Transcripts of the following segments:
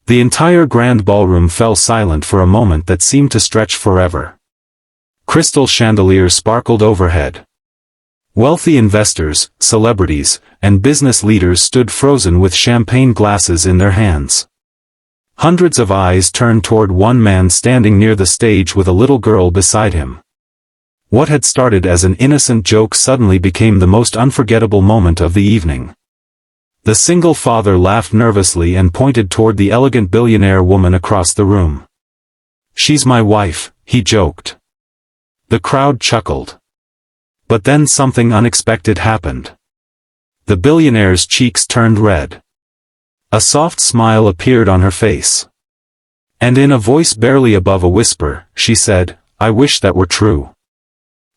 The entire grand ballroom fell silent for a moment that seemed to stretch forever. Crystal chandeliers sparkled overhead. Wealthy investors, celebrities, and business leaders stood frozen with champagne glasses in their hands. Hundreds of eyes turned toward one man standing near the stage with a little girl beside him. What had started as an innocent joke suddenly became the most unforgettable moment of the evening. The single father laughed nervously and pointed toward the elegant billionaire woman across the room. "She's my wife," he joked. The crowd chuckled. But then something unexpected happened. The billionaire's cheeks turned red. A soft smile appeared on her face. And in a voice barely above a whisper, she said, "I wish that were true."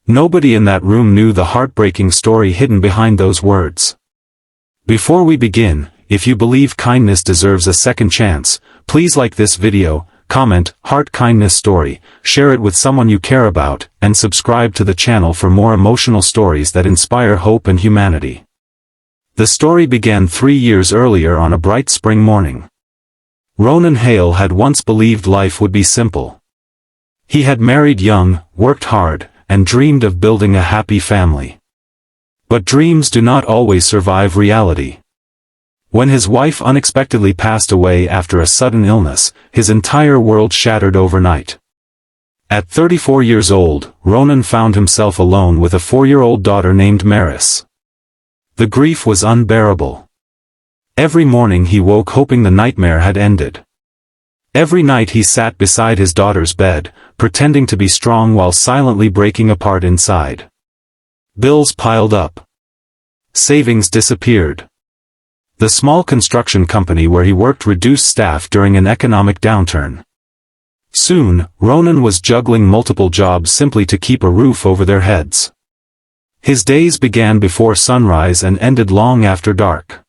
Nobody in that room knew the heartbreaking story hidden behind those words. Before we begin, if you believe kindness deserves a second chance, please like this video, comment, "Heart Kindness Story," share it with someone you care about, and subscribe to the channel for more emotional stories that inspire hope and humanity. The story began 3 years earlier on a bright spring morning. Ronan Hale had once believed life would be simple. He had married young, worked hard, and dreamed of building a happy family. But dreams do not always survive reality. When his wife unexpectedly passed away after a sudden illness, his entire world shattered overnight. At 34 years old, Ronan found himself alone with a 4-year-old daughter named Maris. The grief was unbearable. Every morning he woke hoping the nightmare had ended. Every night he sat beside his daughter's bed, pretending to be strong while silently breaking apart inside. Bills piled up. Savings disappeared. The small construction company where he worked reduced staff during an economic downturn. Soon, Ronan was juggling multiple jobs simply to keep a roof over their heads. His days began before sunrise and ended long after dark.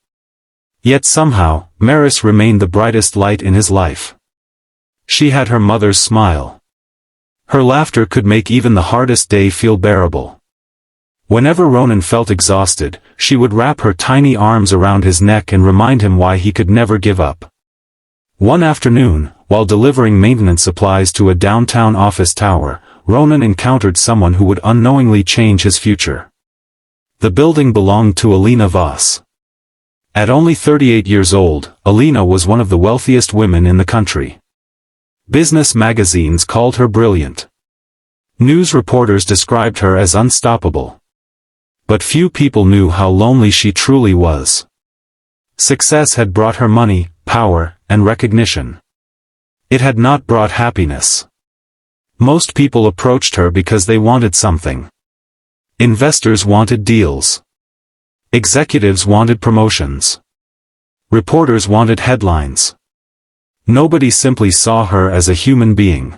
Yet somehow, Maris remained the brightest light in his life. She had her mother's smile. Her laughter could make even the hardest day feel bearable. Whenever Ronan felt exhausted, she would wrap her tiny arms around his neck and remind him why he could never give up. One afternoon, while delivering maintenance supplies to a downtown office tower, Ronan encountered someone who would unknowingly change his future. The building belonged to Alina Voss. At only 38 years old, Alina was one of the wealthiest women in the country. Business magazines called her brilliant. News reporters described her as unstoppable. But few people knew how lonely she truly was. Success had brought her money, power, and recognition. It had not brought happiness. Most people approached her because they wanted something. Investors wanted deals. Executives wanted promotions. Reporters wanted headlines. Nobody simply saw her as a human being.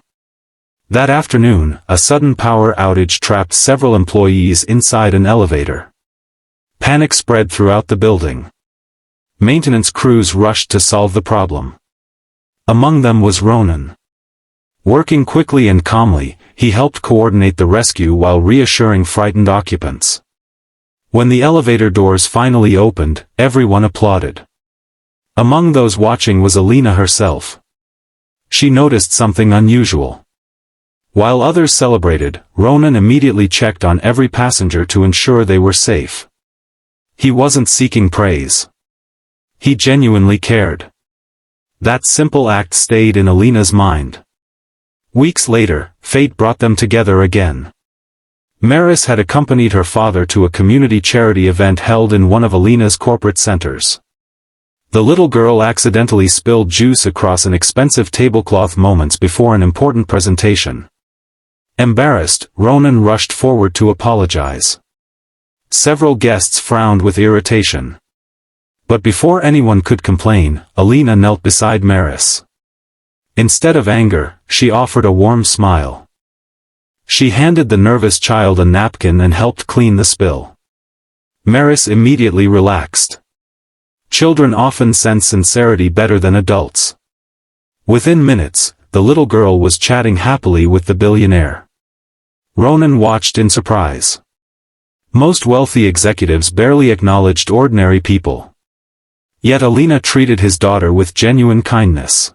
That afternoon, a sudden power outage trapped several employees inside an elevator. Panic spread throughout the building. Maintenance crews rushed to solve the problem. Among them was Ronan. Working quickly and calmly, he helped coordinate the rescue while reassuring frightened occupants. When the elevator doors finally opened, everyone applauded. Among those watching was Alina herself. She noticed something unusual. While others celebrated, Ronan immediately checked on every passenger to ensure they were safe. He wasn't seeking praise. He genuinely cared. That simple act stayed in Alina's mind. Weeks later, fate brought them together again. Maris had accompanied her father to a community charity event held in one of Alina's corporate centers. The little girl accidentally spilled juice across an expensive tablecloth moments before an important presentation. Embarrassed, Ronan rushed forward to apologize. Several guests frowned with irritation. But before anyone could complain, Alina knelt beside Maris. Instead of anger, she offered a warm smile. She handed the nervous child a napkin and helped clean the spill. Maris immediately relaxed. Children often sense sincerity better than adults. Within minutes, the little girl was chatting happily with the billionaire. Ronan watched in surprise. Most wealthy executives barely acknowledged ordinary people. Yet Alina treated his daughter with genuine kindness.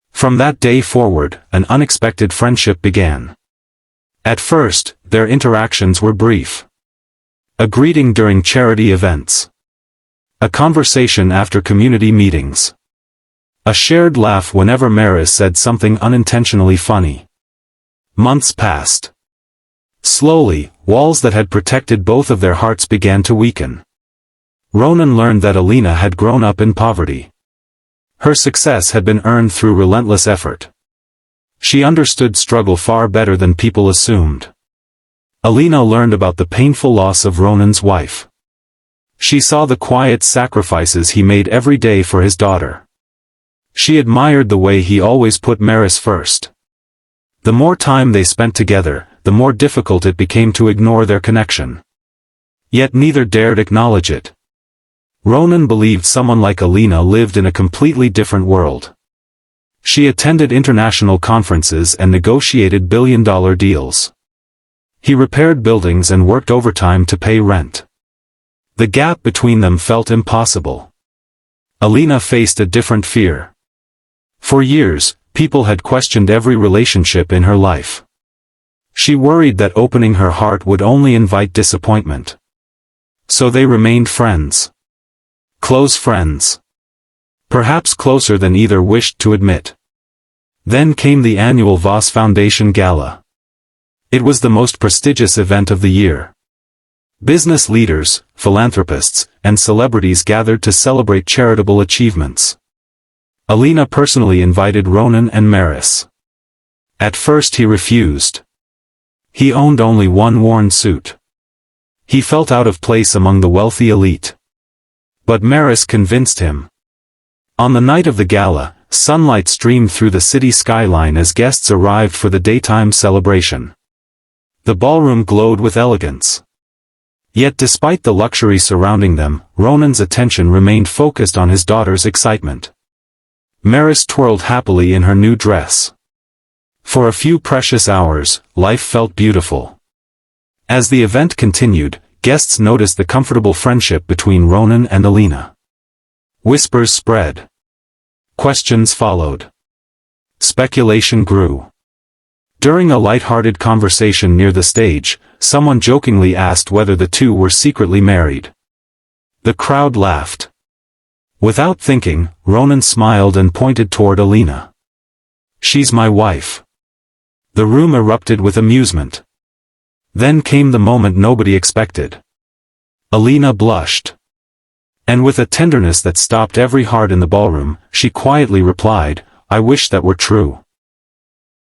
From that day forward, an unexpected friendship began. At first, their interactions were brief. A greeting during charity events. A conversation after community meetings. A shared laugh whenever Maris said something unintentionally funny. Months passed. Slowly, walls that had protected both of their hearts began to weaken. Ronan learned that Alina had grown up in poverty. Her success had been earned through relentless effort. She understood struggle far better than people assumed. Alina learned about the painful loss of Ronan's wife. She saw the quiet sacrifices he made every day for his daughter. She admired the way he always put Maris first. The more time they spent together, the more difficult it became to ignore their connection. Yet neither dared acknowledge it. Ronan believed someone like Alina lived in a completely different world. She attended international conferences and negotiated billion-dollar deals. He repaired buildings and worked overtime to pay rent. The gap between them felt impossible. Alina faced a different fear. For years, people had questioned every relationship in her life. She worried that opening her heart would only invite disappointment. So they remained friends. Close friends. Perhaps closer than either wished to admit. Then came the annual Voss Foundation Gala. It was the most prestigious event of the year. Business leaders, philanthropists, and celebrities gathered to celebrate charitable achievements. Alina personally invited Ronan and Maris. At first he refused. He owned only one worn suit. He felt out of place among the wealthy elite. But Maris convinced him. On the night of the gala, sunlight streamed through the city skyline as guests arrived for the daytime celebration. The ballroom glowed with elegance. Yet despite the luxury surrounding them, Ronan's attention remained focused on his daughter's excitement. Maris twirled happily in her new dress. For a few precious hours, life felt beautiful. As the event continued, guests noticed the comfortable friendship between Ronan and Alina. Whispers spread. Questions followed. Speculation grew. During a light-hearted conversation near the stage, someone jokingly asked whether the two were secretly married. The crowd laughed. Without thinking, Ronan smiled and pointed toward Alina. "She's my wife." The room erupted with amusement. Then came the moment nobody expected. Alina blushed. And with a tenderness that stopped every heart in the ballroom, she quietly replied, "I wish that were true."